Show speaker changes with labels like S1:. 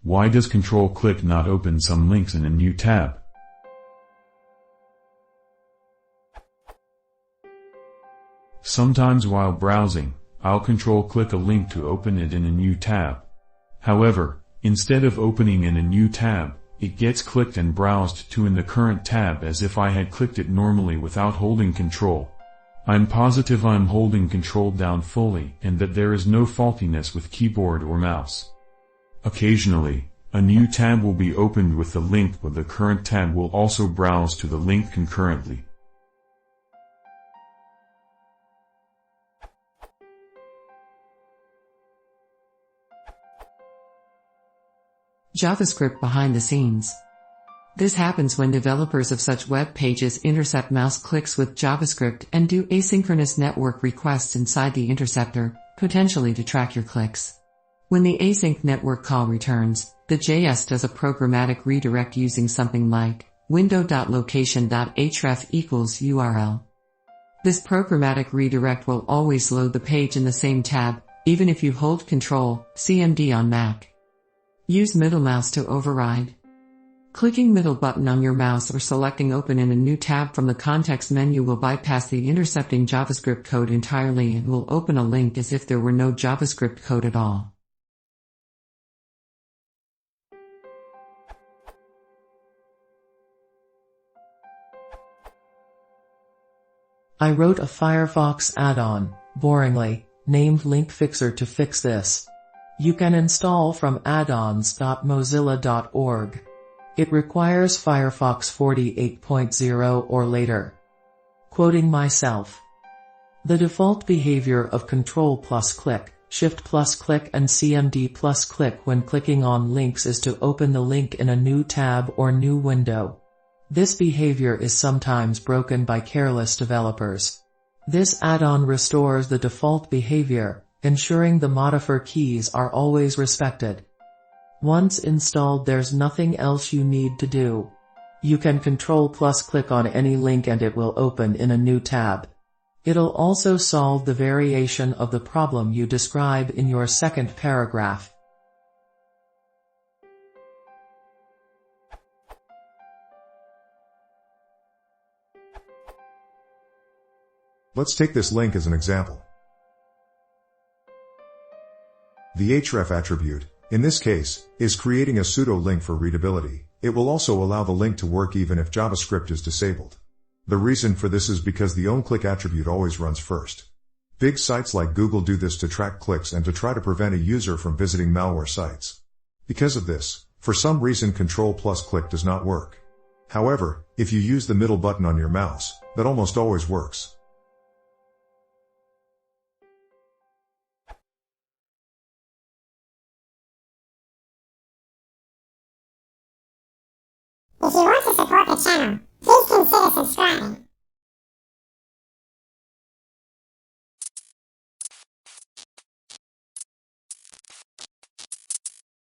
S1: Why does CTRL-click not open some links in a new tab? Sometimes while browsing, I'll CTRL-click a link to open it in a new tab. However, instead of opening in a new tab, it gets clicked and browsed to in the current tab as if I had clicked it normally without holding Ctrl. I'm positive I'm holding Ctrl down fully and that there is no faultiness with keyboard or mouse. Occasionally, a new tab will be opened with the link, but the current tab will also browse to the link concurrently.
S2: JavaScript behind the scenes. This happens when developers of such web pages intercept mouse clicks with JavaScript and do asynchronous network requests inside the interceptor, potentially to track your clicks. When the async network call returns, the JS does a programmatic redirect using something like window.location.href equals URL. This programmatic redirect will always load the page in the same tab, even if you hold Ctrl+CMD on Mac. Use middle mouse to override. Clicking middle button on your mouse or selecting open in a new tab from the context menu will bypass the intercepting JavaScript code entirely and will open a link as if there were no JavaScript code at all.
S3: I wrote a Firefox add-on, boringly, named Link Fixer to fix this. You can install from addons.mozilla.org. It requires Firefox 48.0 or later. Quoting myself. The default behavior of Ctrl+click, Shift+click and CMD+click when clicking on links is to open the link in a new tab or new window. This behavior is sometimes broken by careless developers. This add-on restores the default behavior, ensuring the modifier keys are always respected. Once installed, there's nothing else you need to do. You can Ctrl+click on any link and it will open in a new tab. It'll also solve the variation of the problem you describe in your second paragraph.
S4: Let's take this link as an example. The href attribute, in this case, is creating a pseudo-link for readability. It will also allow the link to work even if JavaScript is disabled. The reason for this is because the onClick attribute always runs first. Big sites like Google do this to track clicks and to try to prevent a user from visiting malware sites. Because of this, for some reason Ctrl+click does not work. However, if you use the middle button on your mouse, that almost always works.
S5: If you want to support the channel, please consider subscribing.